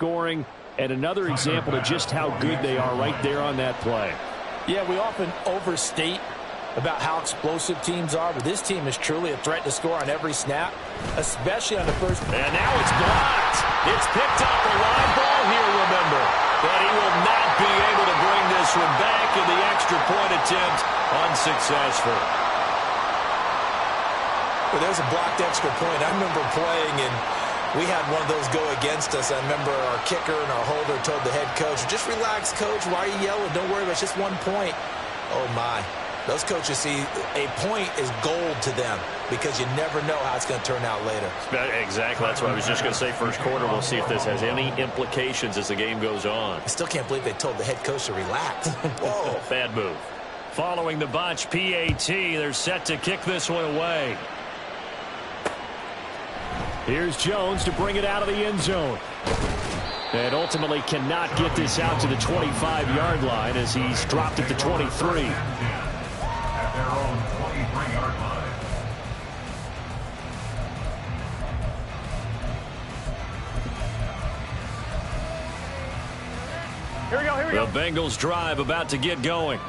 scoring, and another example of just how good they are right there on that play. Yeah, we often overstate about how explosive teams are, but this team is truly a threat to score on every snap, especially on the first. And now it's blocked. It's picked up, a live ball here, remember. But he will not be able to bring this one back, and the extra point attempt unsuccessful. Well, there's a blocked extra point. I remember playing, and we had one of those go against us. I remember our kicker and our holder told the head coach, just relax, coach. Why are you yelling? Don't worry about it. It's just 1 point. Oh, my. Those coaches see a point is gold to them because you never know how it's going to turn out later. Exactly. That's what I was just going to say. First quarter, we'll see if this has any implications as the game goes on. I still can't believe they told the head coach to relax. Whoa. Bad move. Following the botch PAT, they're set to kick this one away. Here's Jones to bring it out of the end zone. And ultimately cannot get this out to the 25-yard line as he's dropped at the 23. At their own 23-yard line. Here we go. The Bengals drive about to get going.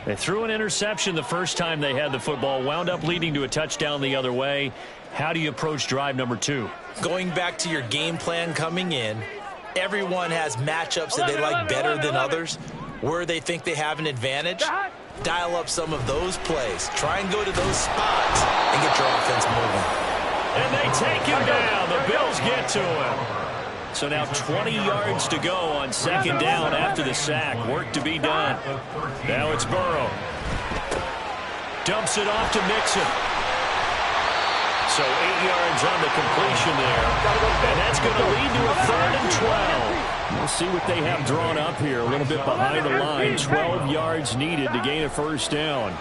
They threw an interception the first time they had the football, wound up leading to a touchdown the other way. How do you approach drive number 2? Going back to your game plan coming in, everyone has matchups that they like better than others, where they think they have an advantage. Dial up some of those plays. Try and go to those spots and get your offense moving. And they take him down. The Bills get to him. So now 20 yards to go on second down after the sack. Work to be done. Now it's Burrow. Dumps it off to Mixon. So 8 yards on the completion there. And that's going to lead to a 3rd and 12. We'll see what they have drawn up here. A little bit behind the line. 12 yards needed to gain a first down.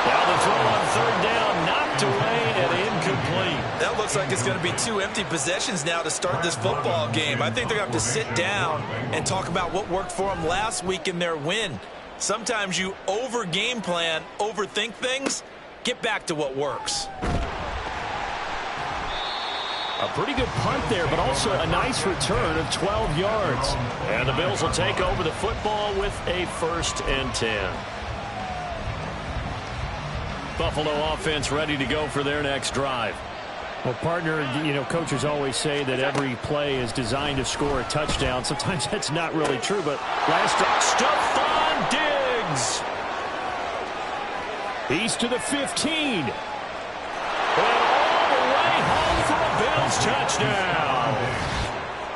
Now the throw on 3rd down. Knocked away and incomplete. That looks like it's going to be 2 empty possessions now to start this football game. I think they're going to have to sit down and talk about what worked for them last week in their win. Sometimes you over-game plan, overthink things. Get back to what works. A pretty good punt there, but also a nice return of 12 yards. And the Bills will take over the football with a 1st and 10. Buffalo offense ready to go for their next drive. Well, partner, coaches always say that every play is designed to score a touchdown. Sometimes that's not really true, but last drive, Stephon Diggs. He's to the 15. And all the way home for a Bills touchdown.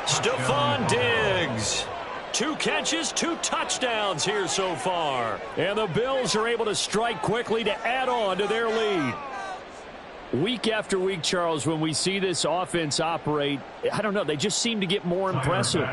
Stephon Diggs. 2 catches, 2 touchdowns here so far. And the Bills are able to strike quickly to add on to their lead. Week after week, Charles, when we see this offense operate, I don't know, they just seem to get more impressive.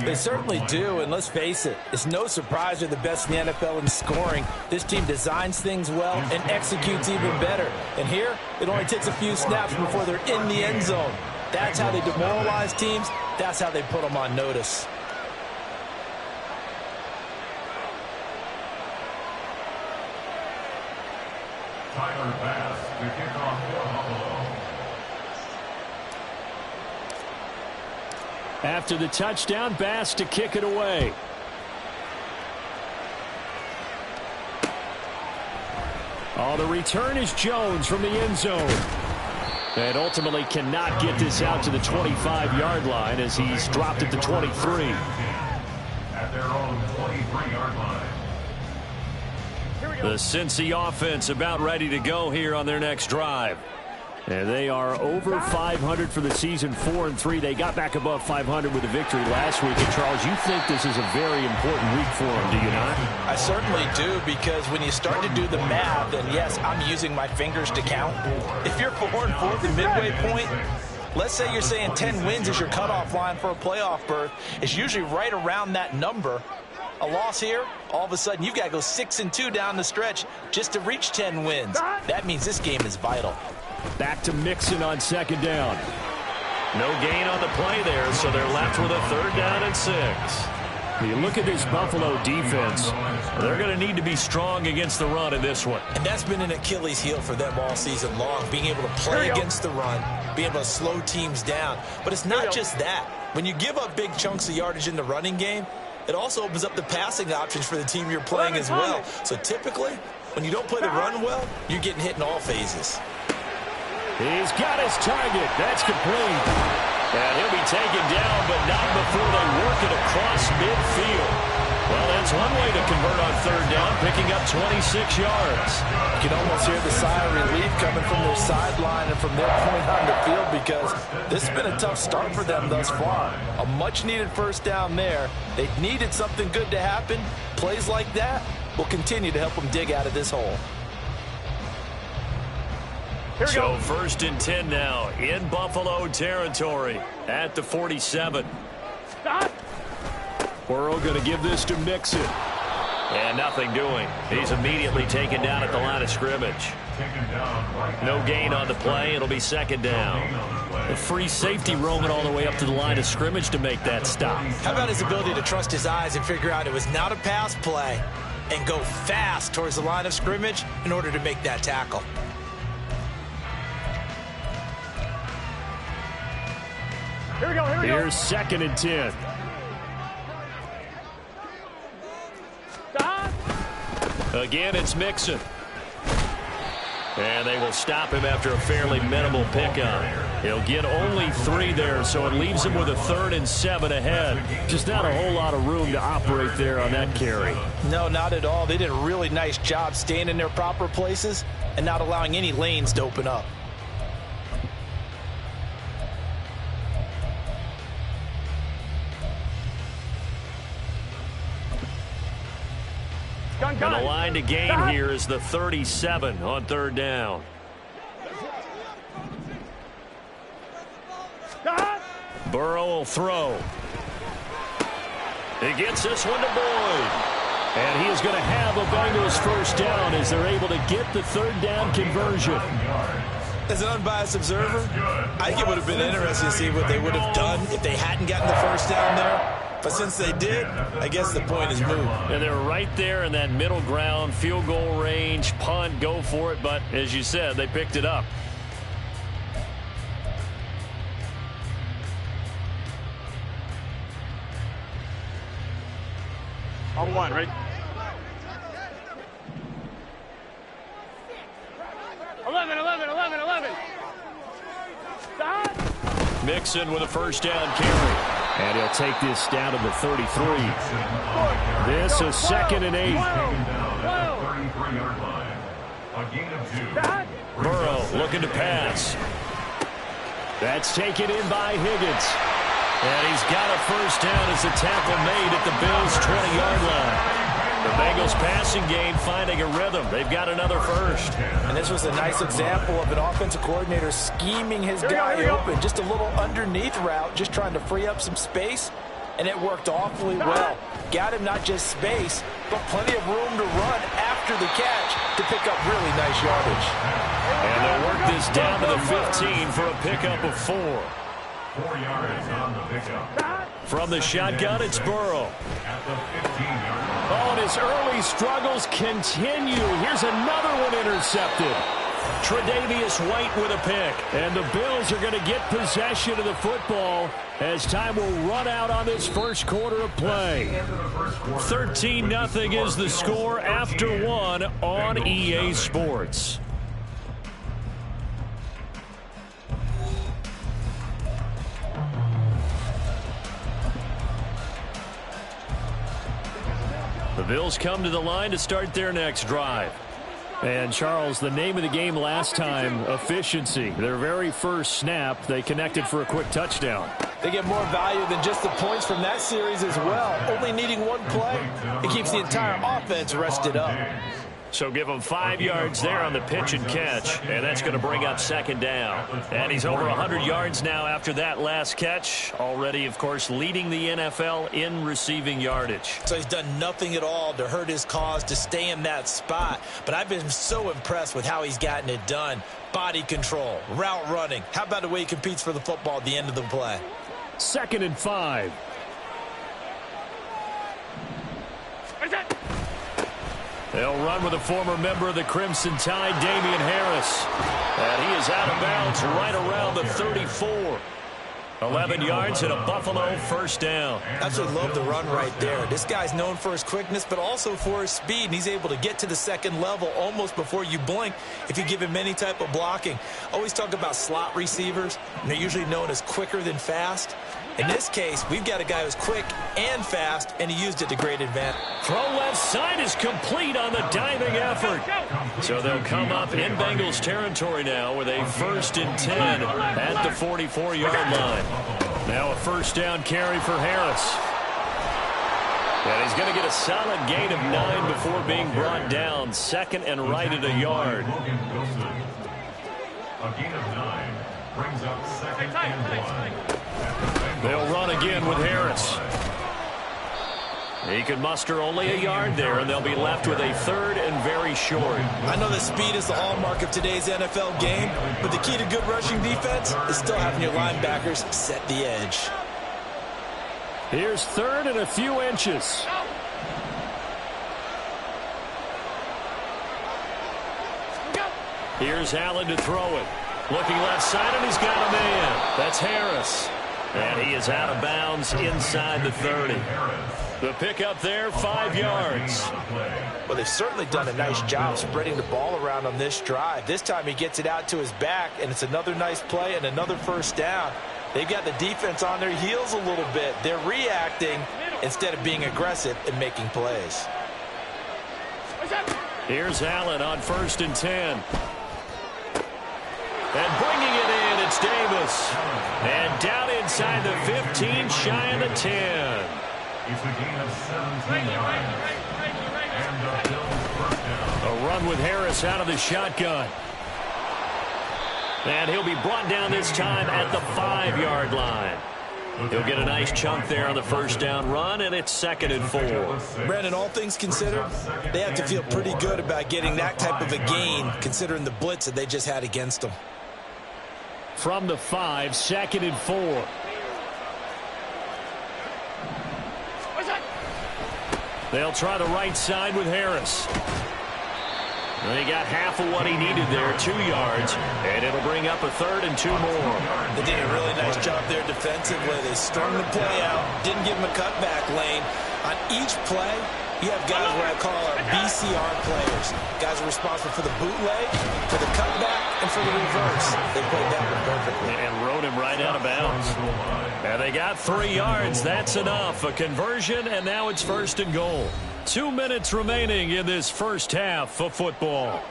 They certainly do, and let's face it, it's no surprise they're the best in the NFL in scoring. This team designs things well and executes even better. And here, it only takes a few snaps before they're in the end zone. That's how they demoralize teams. That's how they put them on notice. Tyler Bass to kick off for Buffalo. After the touchdown, Bass to kick it away. Oh, the return is Jones from the end zone. And ultimately cannot get this out to the 25-yard line as he's dropped at the 23. At their own 23-yard line. The Cincy offense about ready to go here on their next drive. And they are over 500 for the season, 4-3. They got back above 500 with a victory last week. And, Charles, you think this is a very important week for them, do you not? I certainly do, because when you start to do the math, and yes, I'm using my fingers to count. If you're 4-4 at the midway point, let's say you're saying 10 wins is your cutoff line for a playoff berth. It's usually right around that number. A loss here, all of a sudden you've got to go 6-2 down the stretch just to reach 10 wins. That means this game is vital. Back to Mixon on second down. No gain on the play there, so they're left with a 3rd down and 6. You look at this Buffalo defense. They're going to need to be strong against the run in this one. And that's been an Achilles heel for them all season long, being able to play against the run, being able to slow teams down. But it's not just that. When you give up big chunks of yardage in the running game, it also opens up the passing options for the team you're playing as well. So typically, when you don't play the run well, you're getting hit in all phases. He's got his target. That's complete. And he'll be taken down, but not before they work it across midfield. Well, that's one way to convert on third down, picking up 26 yards. You can almost hear the sigh of relief coming from their sideline and from their point on the field, because this has been a tough start for them thus far. A much-needed first down there. They needed something good to happen. Plays like that will continue to help them dig out of this hole. So 1st and 10 now in Buffalo territory at the 47. Burrow going to give this to Mixon. And nothing doing. He's immediately taken down at the line of scrimmage. No gain on the play. It'll be 2nd down. A free safety roaming all the way up to the line of scrimmage to make that stop. How about his ability to trust his eyes and figure out it was not a pass play and go fast towards the line of scrimmage in order to make that tackle? Here we go. Here's 2nd and 10. Stop. Again, it's Mixon. And they will stop him after a fairly minimal pickup. He'll get only 3 there, so it leaves him with a 3rd and 7 ahead. Just not a whole lot of room to operate there on that carry. No, not at all. They did a really nice job staying in their proper places and not allowing any lanes to open up. And the line to gain here is the 37 on 3rd down. Burrow will throw. He gets this one to Boyd. And he is going to have a Bengals first down as they're able to get the 3rd down conversion. As an unbiased observer, I think it would have been interesting to see what they would have done if they hadn't gotten the first down there. But since they did, I guess the point is moved. And they're right there in that middle ground, field goal range, punt, go for it. But as you said, they picked it up. On 1, right? 11. Stop. Mixon with a first down carry. And he'll take this down to the 33. This is 2nd and 8. Burrow looking to pass. That's taken in by Higgins. And he's got a first down as the tackle made at the Bills' 20-yard line. The Bengals passing game finding a rhythm. They've got another first. And this was a nice example of an offensive coordinator scheming his guy open. Just a little underneath route, just trying to free up some space. And it worked awfully well. Got him not just space, but plenty of room to run after the catch to pick up really nice yardage. And they'll work this down to the 15 for a pickup of 4. 4 yards on the pickup. From the shotgun, it's Burrow. At the 15-yard line. Oh, and his early struggles continue. Here's another one intercepted. Tre'Davious White with a pick. And the Bills are going to get possession of the football as time will run out on this first quarter of play. 13-0 is the score after 1 on EA Sports. The Bills come to the line to start their next drive. And, Charles, the name of the game last time, efficiency. Their very first snap, they connected for a quick touchdown. They get more value than just the points from that series as well. Only needing 1 play, it keeps the entire offense rested up. So give him 5 yards there on the pitch and catch, and that's going to bring up 2nd down. And he's over 100 yards now after that last catch. Already, of course, leading the NFL in receiving yardage. So he's done nothing at all to hurt his cause to stay in that spot. But I've been so impressed with how he's gotten it done. Body control, route running. How about the way he competes for the football at the end of the play? 2nd and 5. They'll run with a former member of the Crimson Tide, Damian Harris. And he is out of bounds right around the 34. 11 yards and a Buffalo first down. Absolutely love the run right there. This guy's known for his quickness, but also for his speed. And he's able to get to the second level almost before you blink if you give him any type of blocking. Always talk about slot receivers, and they're usually known as quicker than fast. In this case, we've got a guy who's quick and fast, and he used it to great advantage. Throw left side is complete on the diving effort. So they'll come up in Bengals territory now with a 1st and 10 at the 44-yard line. Now a first down carry for Harris. And he's going to get a solid gain of 9 before being brought down. 2nd and right at a yard. A gain of 9 brings up 2nd and 1. They'll run again with Harris. He can muster only a yard there, and they'll be left with a 3rd and very short. I know that speed is the hallmark of today's NFL game, but the key to good rushing defense is still having your linebackers set the edge. Here's 3rd and a few inches. Here's Allen to throw it. Looking left side, and he's got a man. That's Harris. And he is out of bounds inside the 30. The pickup there, 5 yards. Well, they've certainly done a nice job spreading the ball around on this drive. This time he gets it out to his back, and it's another nice play and another first down. They've got the defense on their heels a little bit. They're reacting instead of being aggressive and making plays. Here's Allen on 1st and 10. And bringing it in, it's Davis. And down inside the 15, shy of the 10. It's a gain of 17 yards. And the Bills first down. A run with Harris out of the shotgun. And he'll be brought down this time at the 5-yard line. He'll get a nice chunk there on the first down run, and it's 2nd and 4. Brandon, all things considered, they have to feel pretty good about getting that type of a gain, considering the blitz that they just had against them. From the 5, 2nd and 4. They'll try the right side with Harris. And he got half of what he needed there, 2 yards, and it'll bring up a 3rd and 2 more. They did a really nice job there defensively. They strung the play out, didn't give him a cutback lane. On each play, you have guys what I call our BCR players. Guys are responsible for the bootleg, for the cutback, and for the reverse. They played that one perfectly. And rode him right out of bounds. And they got 3 yards. That's enough. A conversion, and now it's 1st and goal. 2 minutes remaining in this first half of football.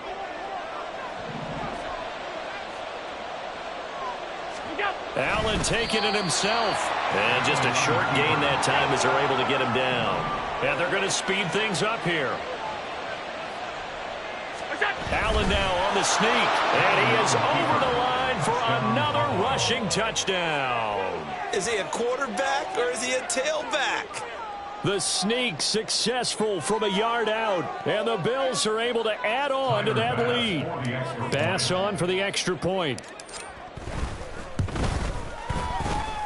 Allen taking it himself. And just a short gain that time as they're able to get him down. And they're going to speed things up here. Allen now on the sneak. And he is over the line for another rushing touchdown. Is he a quarterback or is he a tailback? The sneak successful from a yard out. And the Bills are able to add on to that lead. Pass on for the extra point.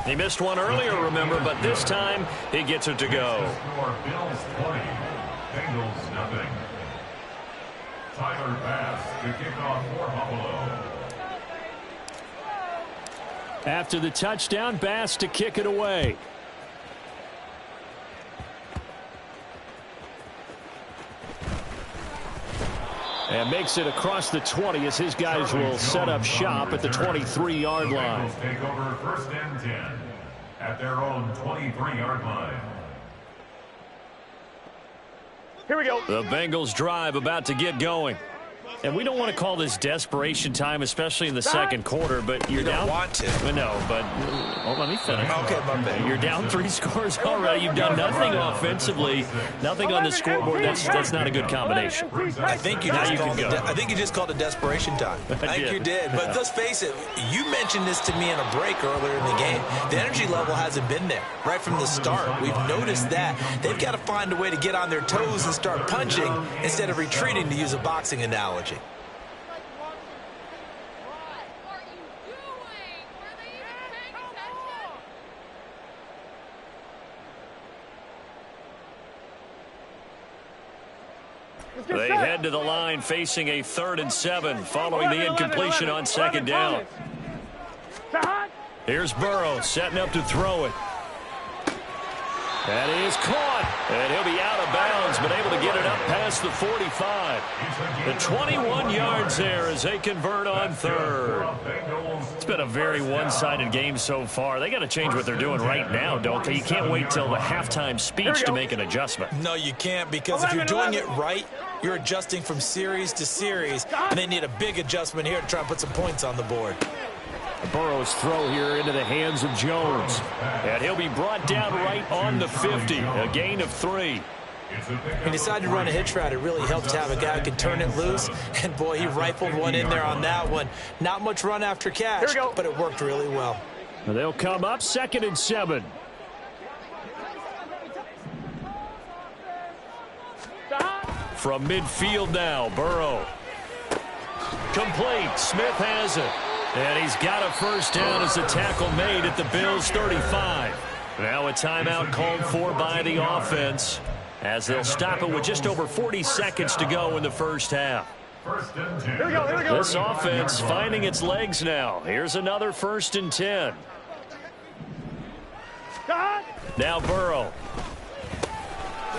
He missed one earlier, remember, but this time he gets it to go. Bills 20, Bengals nothing. Tyler Bass to kick off for Buffalo. After the touchdown, Bass to kick it away. And makes it across the 20 as his guys will set up shop at the 23-yard line. Take over 1st and 10 at their own 23-yard line. Here we go. The Bengals drive about to get going. And we don't want to call this desperation time, especially in the second quarter, but you're down. You don't want to. No, but let me finish. Okay, my bad. You're down 3 scores already. You've done nothing offensively, nothing on the scoreboard. That's not a good combination. I think you just called it desperation time. I think you did. But let's face it, you mentioned this to me in a break earlier in the game. The energy level hasn't been there right from the start. We've noticed that. They've got to find a way to get on their toes and start punching instead of retreating, to use a boxing analogy. They head to the line facing a 3rd and 7 following the incompletion on 2nd down. Here's Burrow setting up to throw it. And he is caught. And he'll be out of bounds, but able to get it up past the 45. The 21 yards there as they convert on 3rd. It's been a very one-sided game so far. They got to change what they're doing right now, don't they? You can't wait till the halftime speech to make an adjustment. No, you can't, because if you're doing it right, you're adjusting from series to series, and they need a big adjustment here to try and put some points on the board. Burrow's throw here into the hands of Jones. And he'll be brought down right on the 50. A gain of 3. He decided to run a hitch route. It really helped to have a guy who can turn it loose. And, boy, he rifled one in there on that one. Not much run after catch, but it worked really well. And they'll come up 2nd and 7. From midfield now, Burrow. Complete. Smith has it. And he's got a first down as a tackle made at the Bills' 35. Now a timeout called for by the offense as they'll stop it with just over 40 seconds to go in the first half. Here we go. This offense finding its legs now. Here's another 1st and 10. Now Burrow.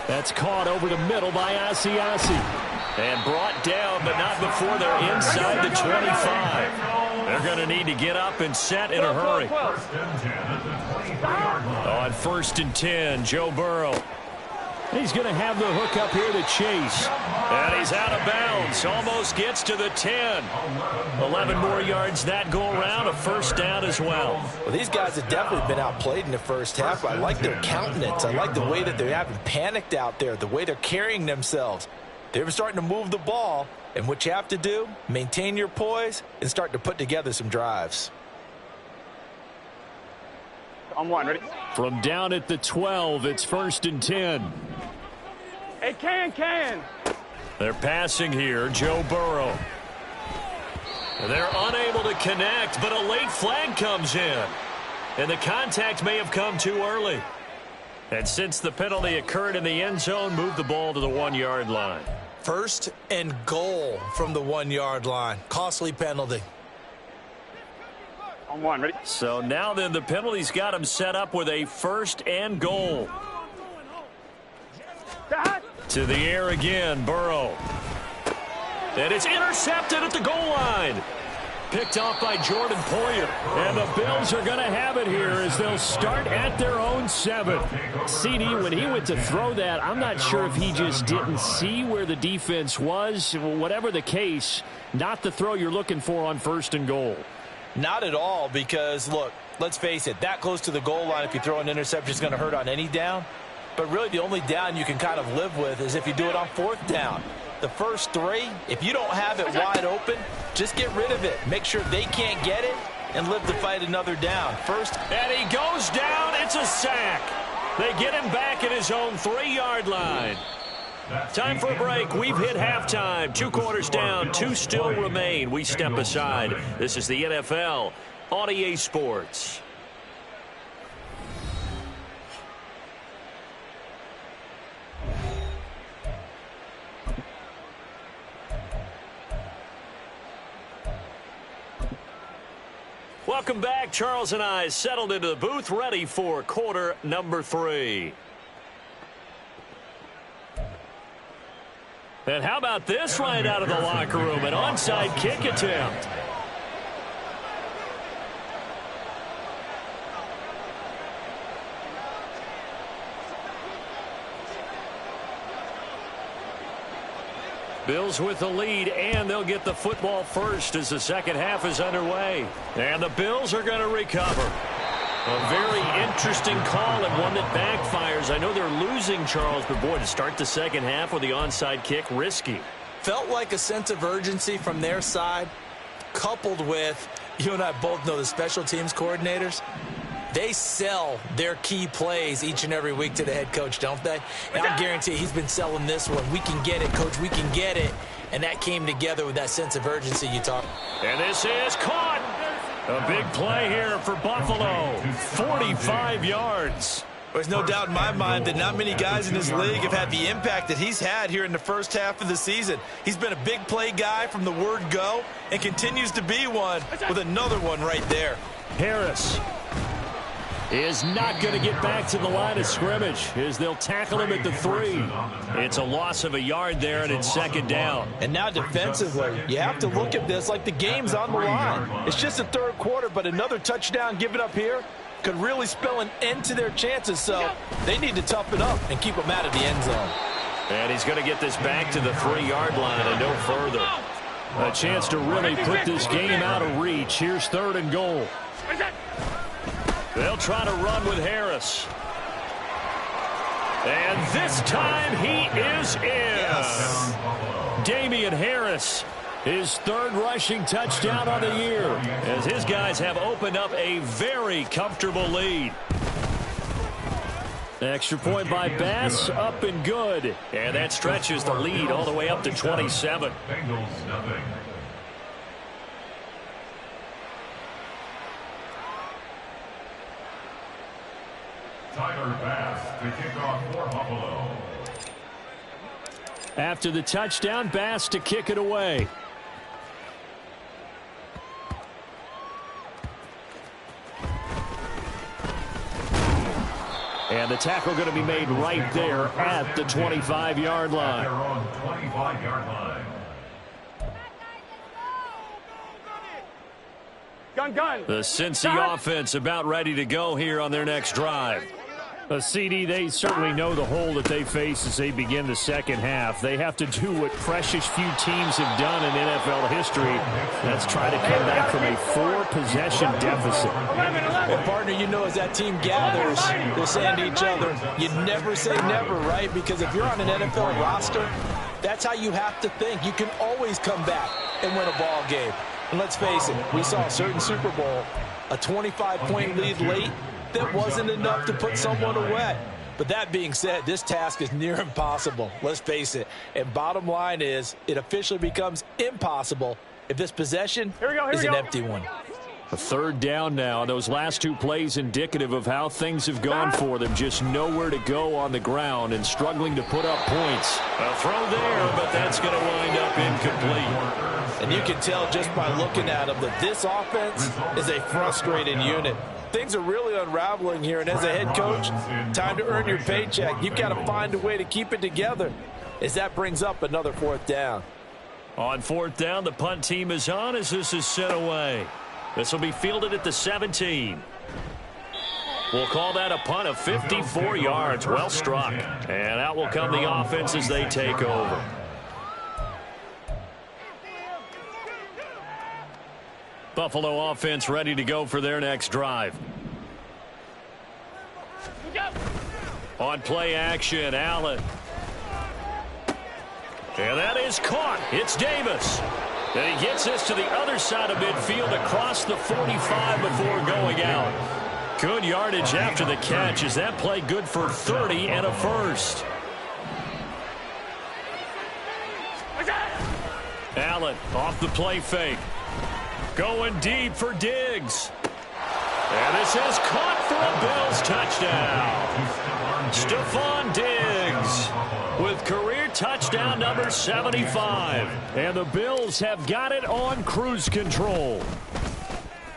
That's caught over the middle by Asiasi. And brought down, but not before they're inside the 25. They're going to need to get up and set in a hurry. On 1st and 10, Joe Burrow. He's going to have the hook up here to chase. And he's out of bounds. Almost gets to the 10. 11 more yards that go around. A first down as well. Well, these guys have definitely been outplayed in the first half. I like their countenance. I like the way that they haven't panicked out there, the way they're carrying themselves. They're starting to move the ball, and what you have to do, maintain your poise and start to put together some drives. On 1, ready? From down at the 12, it's 1st and 10. Hey, can. They're passing here, Joe Burrow. They're unable to connect, but a late flag comes in. And the contact may have come too early. And since the penalty occurred in the end zone, move the ball to the 1-yard line. 1st and goal from the 1-yard line. Costly penalty. On 1, ready? So now then, the penalty's got him set up with a 1st and goal. To the air again, Burrow. And it's intercepted at the goal line. Picked off by Jordan Poyer. And the Bills are going to have it here as they'll start at their own 7. CD, when he went to throw that, I'm not sure if he just didn't see where the defense was. Whatever the case, not the throw you're looking for on 1st and goal. Not at all, because, look, let's face it, that close to the goal line, if you throw an interception, is going to hurt on any down. But really the only down you can kind of live with is if you do it on 4th down. The first 3, if you don't have it wide open, just get rid of it. Make sure they can't get it and live to fight another down. First, and he goes down. It's a sack. They get him back at his own 3-yard line. Time for a break. We've hit halftime. 2 quarters down. 2 still remain. We step aside. This is the NFL on EA Sports. Welcome back. Charles and I settled into the booth, ready for quarter number 3. And how about this right out of the locker room? An onside kick attempt. Bills with the lead, and they'll get the football first as the second half is underway. And the Bills are going to recover. A very interesting call and one that backfires. I know they're losing, Charles, but boy, to start the second half with the onside kick, risky. Felt like a sense of urgency from their side, coupled with, you and I both know the special teams coordinators. They sell their key plays each and every week to the head coach, don't they? And I guarantee he's been selling this one. We can get it, coach. We can get it. And that came together with that sense of urgency you talked. And this is caught. A big play here for Buffalo. 45 yards. There's no doubt in my mind that not many guys in this league have had the impact that he's had here in the first half of the season. He's been a big play guy from the word go and continues to be one with another one right there. Harris is not going to get back to the line of scrimmage as they'll tackle him at the 3. It's a loss of a yard there, and it's second down. And now defensively, you have to look at this like the game's on the line. It's just the third quarter, but another touchdown given up here could really spell an end to their chances, so they need to toughen up and keep them out of the end zone. And he's going to get this back to the 3-yard line and no further. A chance to really put this game out of reach. Here's 3rd and goal. They'll try to run with Harris. And this time he is in. Yes. Damian Harris, his 3rd rushing touchdown on the year, as his guys have opened up a very comfortable lead. Extra point by Bass, up and good. And that stretches the lead all the way up to 27. Bengals nothing. Tyler Bass to kick off for Buffalo. After the touchdown, Bass to kick it away. And the tackle going to be made right there at the 25-yard line. Their own 25-yard line. Gun. The Cincy offense about ready to go here on their next drive. CD, they certainly know the hole that they face as they begin the second half. They have to do what precious few teams have done in NFL history. That's try to come back from a 4-possession deficit. And partner, you know, as that team gathers, they're saying to each other, you never say never, right? Because if you're on an NFL roster, that's how you have to think. You can always come back and win a ball game. And let's face it, we saw a certain Super Bowl, a 25-point lead late, that wasn't enough to put someone away. But that being said, this task is near impossible. Let's face it. And bottom line is, it officially becomes impossible if this possession is an empty one. A 3rd down now. Those last 2 plays indicative of how things have gone for them. Just nowhere to go on the ground and struggling to put up points. A throw there, but that's going to wind up incomplete. And you can tell just by looking at them that this offense is a frustrated unit. Things are really unraveling here, and as a head coach, time to earn your paycheck. You've got to find a way to keep it together as that brings up another 4th down. On 4th down, the punt team is on as this is sent away. This will be fielded at the 17. We'll call that a punt of 54 yards. Well struck. And out will come the offense as they take over. Buffalo offense ready to go for their next drive. On play action, Allen. And that is caught. It's Davis. And he gets this to the other side of midfield across the 45 before going out. Good yardage after the catch. Is that play good for 30 and a first? Allen off the play fake. Going deep for Diggs. And this is caught for a Bills touchdown. Stephon Diggs with career touchdown number 75. And the Bills have got it on cruise control.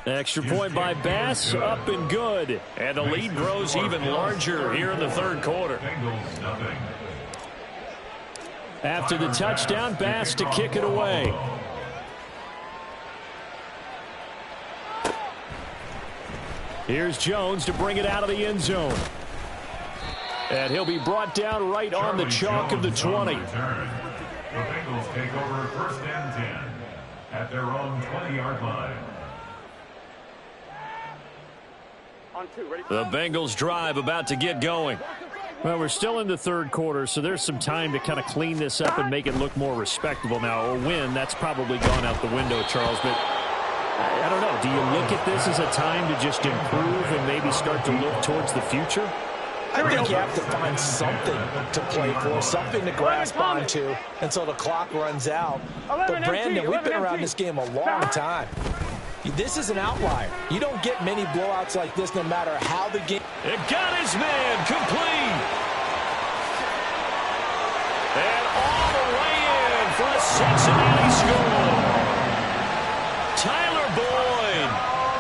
Extra point by Bass, up and good. And the lead grows even larger here in the 3rd quarter. After the touchdown, Bass to kick it away. Here's Jones to bring it out of the end zone. And he'll be brought down right on the chalk of the 20. The Bengals take over 1st and 10 at their own 20-yard line. On 2, ready? The Bengals drive about to get going. Well, we're still in the 3rd quarter, so there's some time to kind of clean this up and make it look more respectable. Now, a win, that's probably gone out the window, Charles, but I don't know. Do you look at this as a time to just improve and maybe start to look towards the future? I think you have to find something to play for, something to grasp onto until the clock runs out. But, Brandon, we've been around this game a long time. This is an outlier. You don't get many blowouts like this no matter how the game... It got his man complete. And all the way in for a Cincinnati score. Tyler Boyd,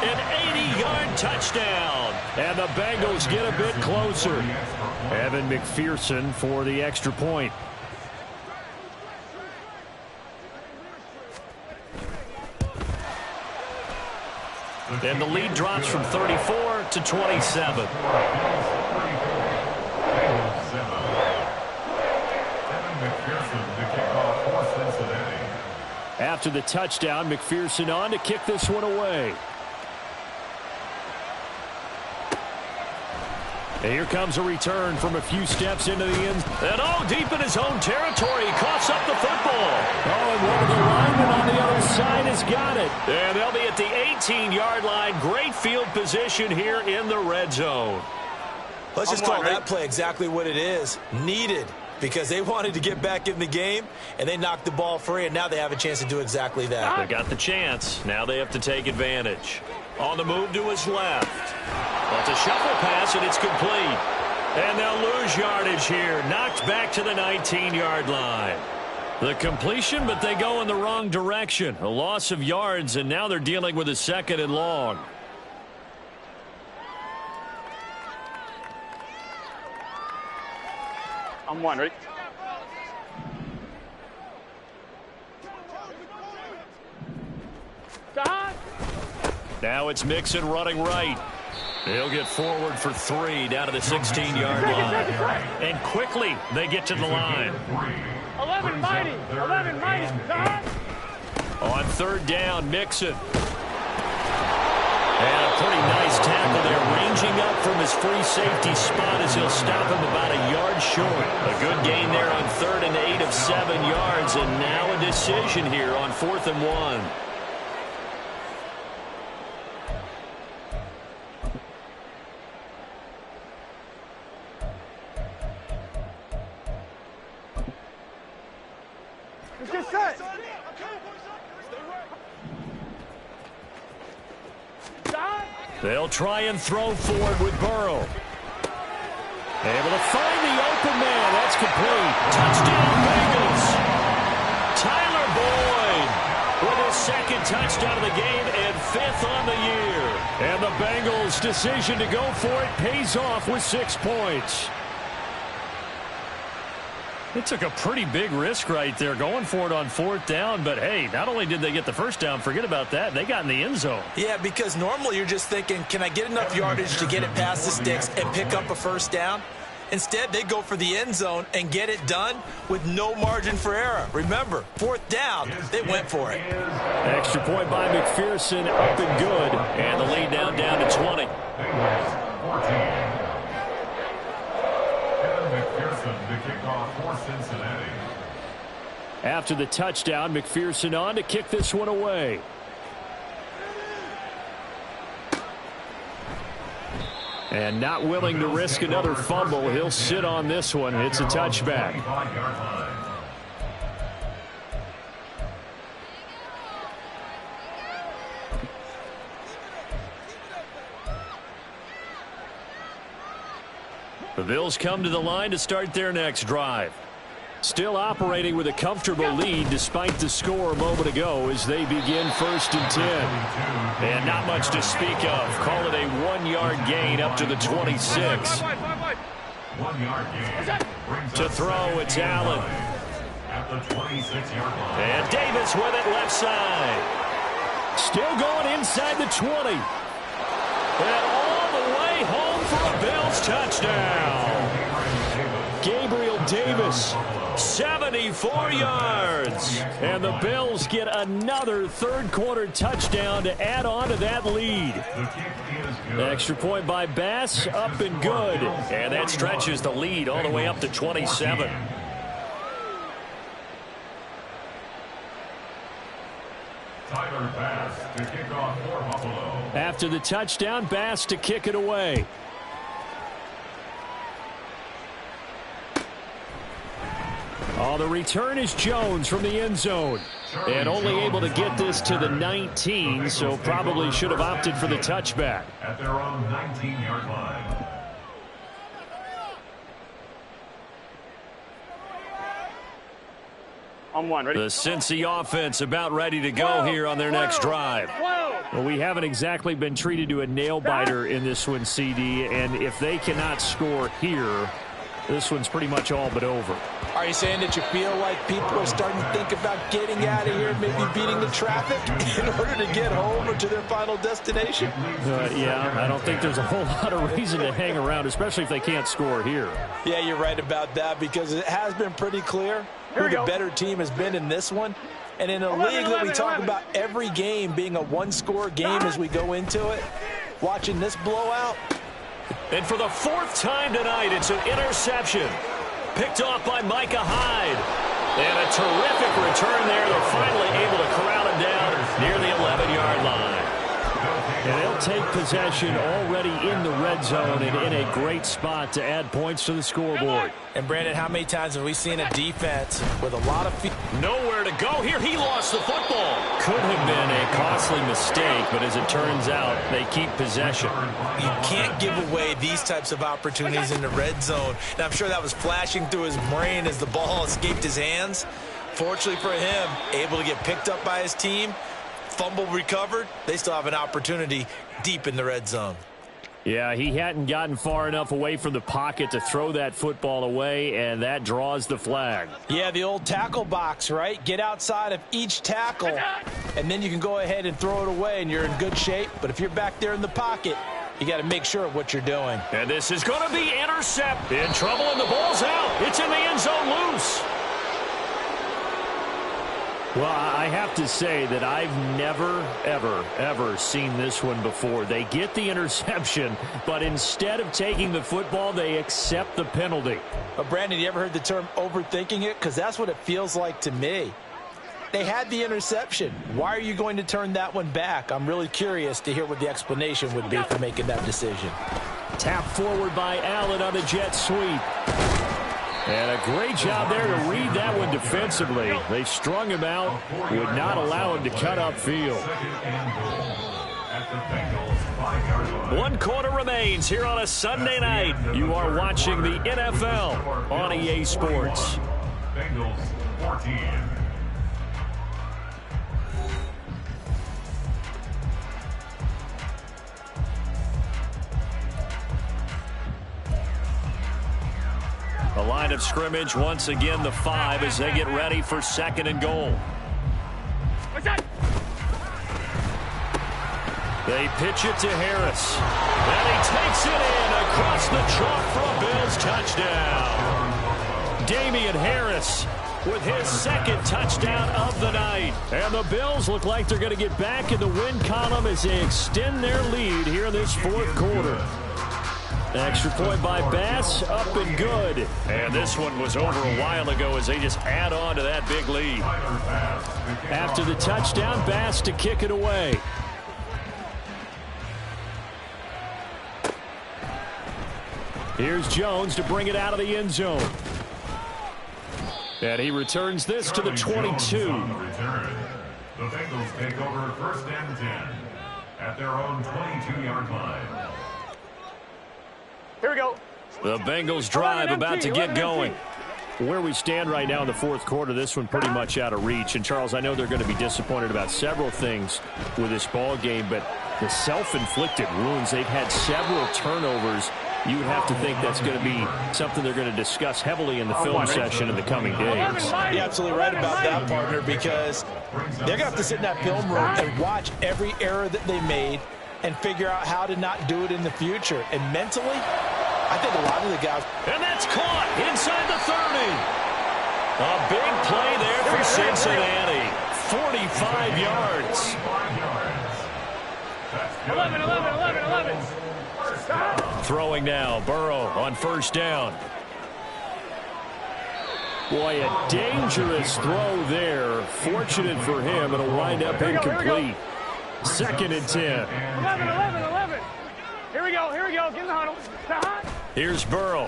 an 80-yard touchdown. And the Bengals get a bit closer. Evan McPherson for the extra point. And the lead drops from 34 to 27. After the touchdown, McPherson on to kick this one away. And here comes a return from a few steps into the end. And all deep in his own territory, he coughs up the football. Oh, and one of the linemen on the other side has got it. And they'll be at the 18-yard line. Great field position here in the red zone. Let's just call that play exactly what it is. Needed. Because they wanted to get back in the game, and they knocked the ball free, and now they have a chance to do exactly that. They got the chance. Now they have to take advantage. On the move to his left. That's a shuffle pass, and it's complete. And they'll lose yardage here. Knocked back to the 19-yard line. The completion, but they go in the wrong direction. A loss of yards, and now they're dealing with a 2nd and long. I'm one, ready? Now it's Mixon running right. He'll get forward for 3 down to the 16-yard line. And quickly they get to the line. 11 mighty. On 3rd down, Mixon. And a pretty nice tackle there, ranging up from his free safety spot as he'll stop him about a yard short. A good gain there on 3rd and 8 of 7 yards, and now a decision here on 4th and 1. Get set. They'll try and throw forward with Burrow. Able to find the open man. That's complete. Touchdown, Bengals. Tyler Boyd with his 2nd touchdown of the game and 5th on the year. And the Bengals' decision to go for it pays off with 6 points. They took a pretty big risk right there going for it on 4th down, but hey, not only did they get the 1st down, forget about that, they got in the end zone. Yeah, because normally you're just thinking, can I get enough yardage to get it past the sticks and pick up a 1st down? Instead, they go for the end zone and get it done with no margin for error. Remember, 4th down, they went for it. Extra point by McPherson, up and good, and the lead down to 20. After the touchdown, McPherson on to kick this one away. And not willing to risk another fumble, he'll sit on this one. It's a touchback. The Bills come to the line to start their next drive. Still operating with a comfortable lead despite the score a moment ago as they begin 1st and 10. And not much to speak of. Call it a 1-yard gain up to the 26. 1-yard gain. To throw, it's Allen. At the 26-yard line. And Davis with it left side. Still going inside the 20. And all the way home for a Bills touchdown. Gabriel Davis. 74 yards. And the Bills get another 3rd-quarter touchdown to add on to that lead. Extra point by Bass, up and good. And that stretches the lead all the way up to 27. Tyler Bass to kick off for Buffalo. After the touchdown, Bass to kick it away. Oh, the return is Jones from the end zone. And only able to get this to the 19, so probably should have opted for the touchback. At their own 19-yard line. On one, ready? The Cincy offense about ready to go here on their next drive. Well, we haven't exactly been treated to a nail-biter in this one, CD, and if they cannot score here, this one's pretty much all but over. Are you saying that you feel like people are starting to think about getting out of here, maybe beating the traffic in order to get home or to their final destination? Yeah, I don't think there's a whole lot of reason to hang around, especially if they can't score here. Yeah, you're right about that because it has been pretty clear who the better team has been in this one. And in a league that we talk about every game being a one-score game as we go into it, watching this blowout. And for the fourth time tonight, it's an interception. Picked off by Micah Hyde. And a terrific return there. They're finally able to corral him down near the 11-yard line. And they'll take possession already in the red zone and in a great spot to add points to the scoreboard. And, Brandon, how many times have we seen a defense with a lot of feet? Nowhere to go here. He lost the football. Could have been a costly mistake, but as it turns out, they keep possession. You can't give away these types of opportunities in the red zone. Now, I'm sure that was flashing through his brain as the ball escaped his hands. Fortunately for him, able to get picked up by his team, fumble recovered. They still have an opportunity deep in the red zone. Yeah, he hadn't gotten far enough away from the pocket to throw that football away, and that draws the flag. Yeah, the old tackle box, right? Get outside of each tackle, and then you can go ahead and throw it away, and you're in good shape. But if you're back there in the pocket, you got to make sure of what you're doing. And this is going to be intercepted. In trouble, and the ball's out. It's in the end zone loose. Well, I have to say that I've never, ever seen this one before. They get the interception, but instead of taking the football, they accept the penalty. But, Brandon, you ever heard the term overthinking it? Because that's what it feels like to me. They had the interception. Why are you going to turn that one back? I'm really curious to hear what the explanation would be for making that decision. Tap forward by Allen on a jet sweep. And a great job there to read that one defensively. They strung him out, would not allow him to cut upfield. 1 quarter remains here on a Sunday night. You are watching the NFL on EA Sports. Bengals 14. The line of scrimmage, once again, the 5 as they get ready for 2nd and goal. They pitch it to Harris. And he takes it in across the chalk for a Bills touchdown. Damian Harris with his 2nd touchdown of the night. And the Bills look like they're going to get back in the win column as they extend their lead here in this 4th quarter. Extra point by Bass, up and good. And this one was over a while ago as they just add on to that big lead. After the touchdown, Bass to kick it away. Here's Jones to bring it out of the end zone. And he returns this to the 22. The Bengals take over 1st and 10 at their own 22-yard line. Here we go. The Bengals drive about to get going. Where we stand right now in the 4th quarter, this one pretty much out of reach. And, Charles, I know they're going to be disappointed about several things with this ball game, but the self-inflicted wounds, they've had several turnovers. You would have to think that's going to be something they're going to discuss heavily in the film session in the coming days. You're absolutely right about that, partner, because they're going to have to sit in that film room and watch every error that they made and figure out how to not do it in the future. And mentally, I think a lot of the guys... And that's caught inside the 30. A big play there for Cincinnati. 45 yards. 11. Throwing now, Burrow on 1st down. Boy, a dangerous throw there. Fortunate for him, it'll wind up incomplete. 2nd and 10. 11. Here we go. Get in the huddle. Here's Burrow.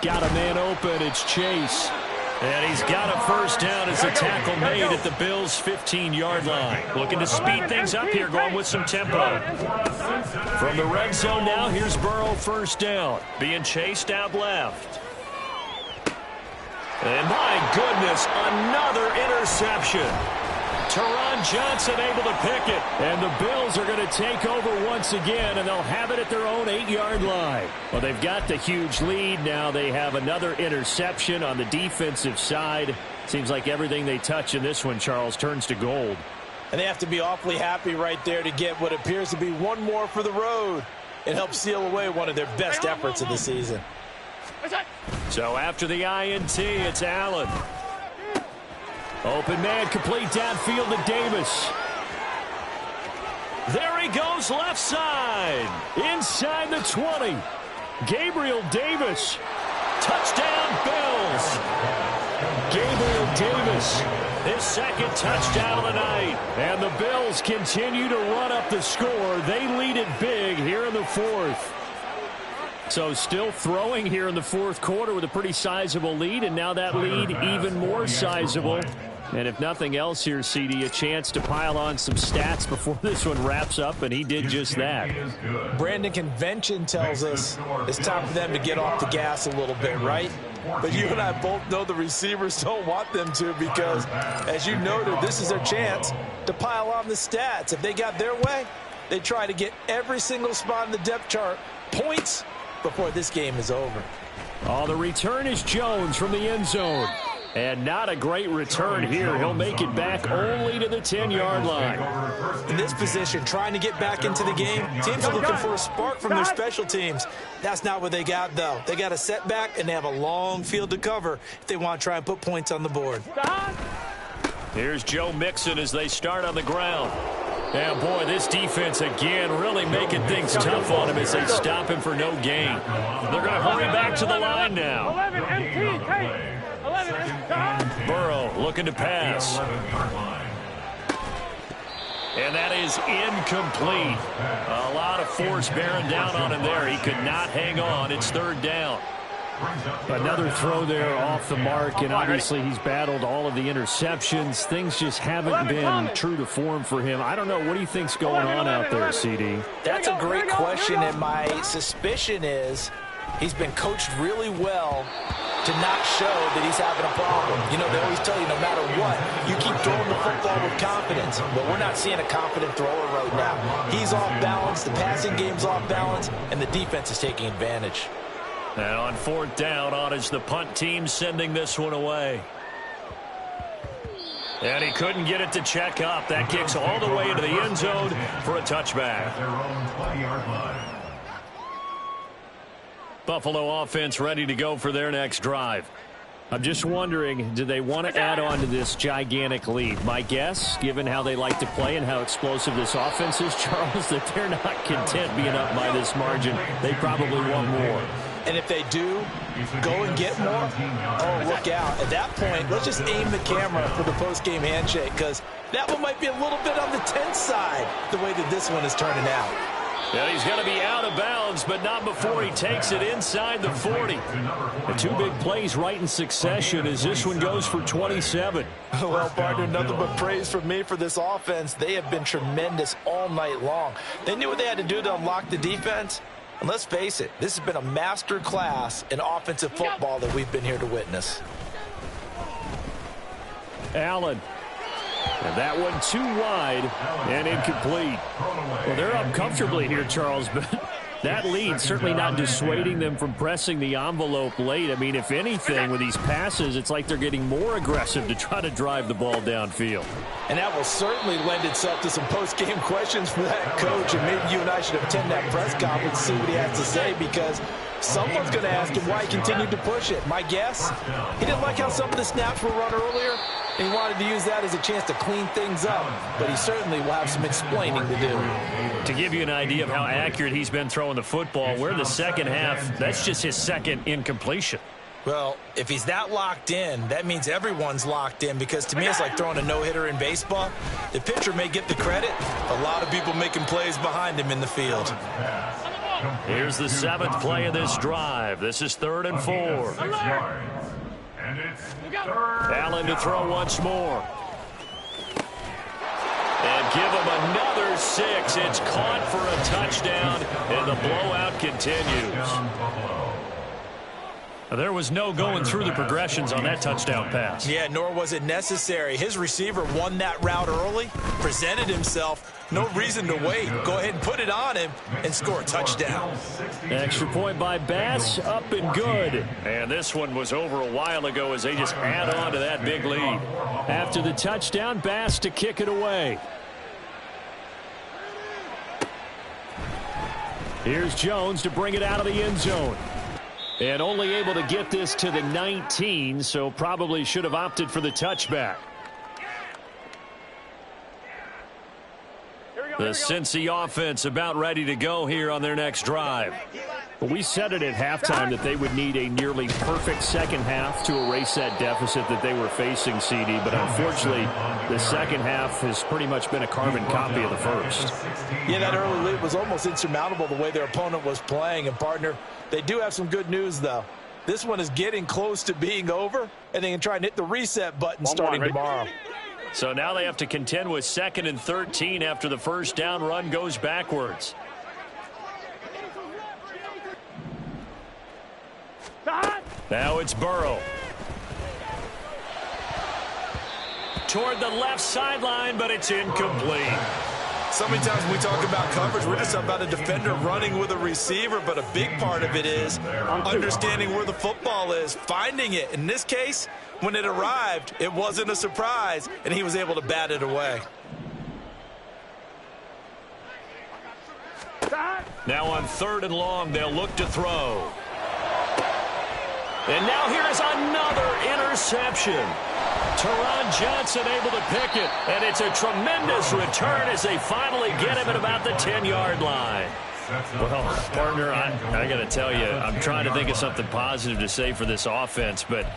Got a man open. It's Chase. And he's got a first down as the tackle made at the Bills' 15-yard line. Looking to speed things up here, going with some tempo. From the red zone now, here's Burrow, first down. Being chased out left. And my goodness, another interception. Teron Johnson able to pick it. And the Bills are going to take over once again, and they'll have it at their own 8-yard line. Well, they've got the huge lead. Now they have another interception on the defensive side. Seems like everything they touch in this one, Charles, turns to gold. And they have to be awfully happy right there to get what appears to be one more for the road. It helps seal away one of their best efforts of the season. So after the INT, it's Allen. Open man, complete downfield to Davis. There he goes, left side. Inside the 20. Gabriel Davis. Touchdown, Bills. Gabriel Davis, his second touchdown of the night. And the Bills continue to run up the score. They lead it big here in the fourth. So still throwing here in the fourth quarter with a pretty sizable lead, and now that lead even more sizable. And if nothing else here, CD, a chance to pile on some stats before this one wraps up, and he did just that. Brandon, convention tells us it's time for them to get off the gas a little bit, right? But you and I both know the receivers don't want them to, because, as you noted, this is their chance to pile on the stats. If they got their way, they try to get every single spot in the depth chart points before this game is over. Oh, the return is Jones from the end zone. And not a great return here. He'll make it back only to the 10-yard line. In this position, trying to get back into the game, teams are looking for a spark from their special teams. That's not what they got, though. They got a setback, and they have a long field to cover if they want to try and put points on the board. Here's Joe Mixon as they start on the ground. And, boy, this defense, again, really making things tough on him as they stop him for no gain. They're going to hurry back to the line now. 11 MT, Kate. 11 MT. Burrow looking to pass. And that is incomplete. A lot of force bearing down on him there. He could not hang on. It's third down. Another throw there off the mark, and obviously he's battled all of the interceptions. Things just haven't been true to form for him. I don't know. What do you think's going on out there, CD? That's a great question, and my suspicion is he's been coached really well to not show that he's having a problem. You know, they always tell you no matter what, you keep throwing the football with confidence. But we're not seeing a confident thrower right now. He's off balance, the passing game's off balance, and the defense is taking advantage. And on fourth down, on is the punt team sending this one away. And he couldn't get it to check up. That kicks all the way into the end zone for a touchback. Buffalo offense ready to go for their next drive. I'm just wondering, do they want to add on to this gigantic lead? My guess, given how they like to play and how explosive this offense is, Charles, that they're not content being up by this margin. They probably want more. And if they do go and get more, oh, look out. At that point, let's just aim the camera for the post-game handshake, because that one might be a little bit on the tense side, the way that this one is turning out. Yeah, he's going to be out of bounds, but not before he takes it inside the 40. The two big plays right in succession as this one goes for 27. Well, partner, nothing but praise from me for this offense. They have been tremendous all night long. They knew what they had to do to unlock the defense. And let's face it, this has been a master class in offensive football that we've been here to witness. Allen. And that one too wide and incomplete. Well, they're up comfortably here, Charles, but that lead certainly not dissuading them from pressing the envelope late. I mean, if anything, with these passes, it's like they're getting more aggressive to try to drive the ball downfield. And that will certainly lend itself to some post-game questions for that coach, and maybe you and I should attend that press conference and see what he has to say, because someone's going to ask him why he continued to push it. My guess, he didn't like how some of the snaps were run earlier, and he wanted to use that as a chance to clean things up, but he certainly will have some explaining to do. To give you an idea of how accurate he's been throwing the football, we're in the second half. That's just his second incompletion. Well, if he's that locked in, that means everyone's locked in, because to me it's like throwing a no-hitter in baseball. The pitcher may get the credit, a lot of people making plays behind him in the field. Here's the seventh play of this drive. This is 3rd and 4. It's third Allen to down. throw once more. And give him another 6. It's caught for a touchdown, and the blowout continues. Touchdown, Buffalo. There was no going through the progressions on that touchdown pass. Yeah, nor was it necessary. His receiver won that route early, presented himself. No reason to wait. Go ahead and put it on him and score a touchdown. Extra point by Bass, up and good. And this one was over a while ago as they just add on to that big lead. After the touchdown, Bass to kick it away. Here's Jones to bring it out of the end zone. And only able to get this to the 19, so probably should have opted for the touchback. The Cincy offense about ready to go here on their next drive. But we said it at halftime that they would need a nearly perfect second half to erase that deficit that they were facing, CD. But unfortunately, the second half has pretty much been a carbon copy of the first. Yeah, that early lead was almost insurmountable the way their opponent was playing. And, partner, they do have some good news, though. This one is getting close to being over, and they can try and hit the reset button starting tomorrow. So now they have to contend with 2nd and 13 after the first down run goes backwards. Now it's Burrow. Toward the left sideline, but it's incomplete. So many times when we talk about coverage, we're just about a defender running with a receiver, but a big part of it is understanding where the football is, finding it. In this case, when it arrived, it wasn't a surprise, and he was able to bat it away. Now on 3rd and long, they'll look to throw. And now here's another interception. Teron Johnson able to pick it, and it's a tremendous return as they finally get him at about the 10-yard line. Well, partner, I got to tell you, I'm trying to think of something positive to say for this offense, but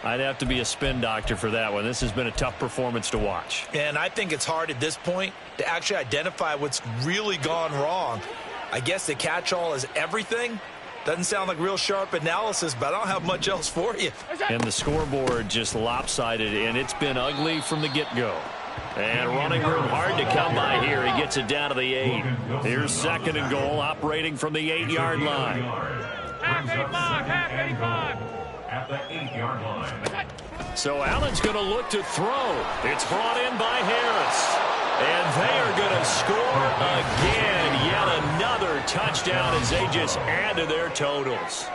I'd have to be a spin doctor for that one. This has been a tough performance to watch. And I think it's hard at this point to actually identify what's really gone wrong. I guess the catch-all is everything. Doesn't sound like real sharp analysis, but I don't have much else for you. And the scoreboard just lopsided, and it's been ugly from the get-go. And running room hard to come by here. He gets it down to the 8. Here's 2nd and goal, operating from the 8-yard line. Half 85. At the 8-yard line. So Allen's going to look to throw. It's brought in by Harris. And they are going to score again. Yet another touchdown as they just add to their totals.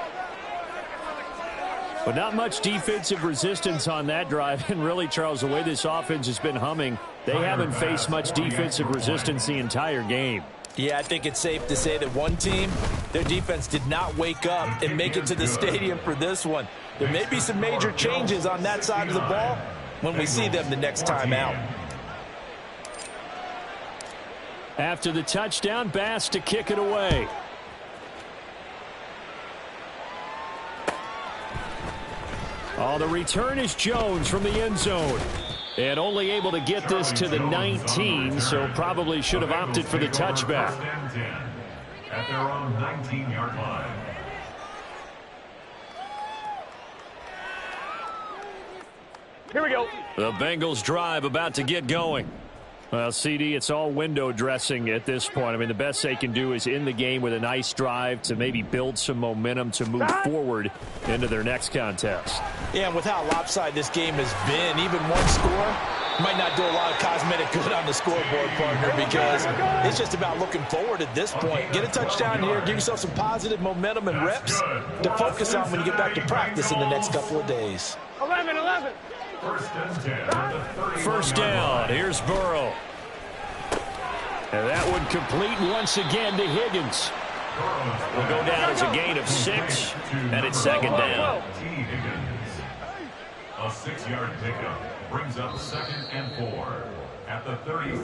But not much defensive resistance on that drive. And really, Charles, the way this offense has been humming, they haven't faced much defensive resistance the entire game. Yeah, I think it's safe to say that one team, their defense did not wake up and make it to the stadium for this one. There may be some major changes on that side of the ball when we see them the next time out. After the touchdown, Bass to kick it away. Oh, the return is Jones from the end zone. And only able to get this to the 19, so probably should have opted for the touchback. At their own 19-yard line. Here we go. The Bengals drive about to get going. Well, CD, it's all window dressing at this point. I mean, the best they can do is in the game with a nice drive to maybe build some momentum to move forward into their next contest. Yeah, and with how lopsided this game has been, even one score might not do a lot of cosmetic good on the scoreboard, partner, because it's just about looking forward at this point. Get a touchdown here, give yourself some positive momentum and reps to focus on when you get back to practice in the next couple of days. 11. First down. Here's Burrow. And that one complete once again to Higgins. Will go down as a gain of 6, and it's 2nd down. A 6-yard pickup brings up 2nd and 4 at the 30.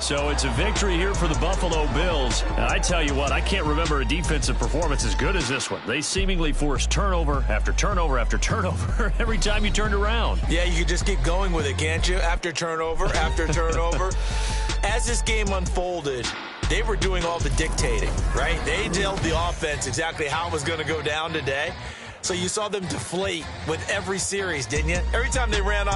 So it's a victory here for the Buffalo Bills. And I tell you what, I can't remember a defensive performance as good as this one. They seemingly forced turnover after turnover after turnover every time you turned around. Yeah, you can just keep going with it, can't you? After turnover, after turnover. As this game unfolded, they were doing all the dictating, right? They told the offense exactly how it was going to go down today. So you saw them deflate with every series, didn't you? Every time they ran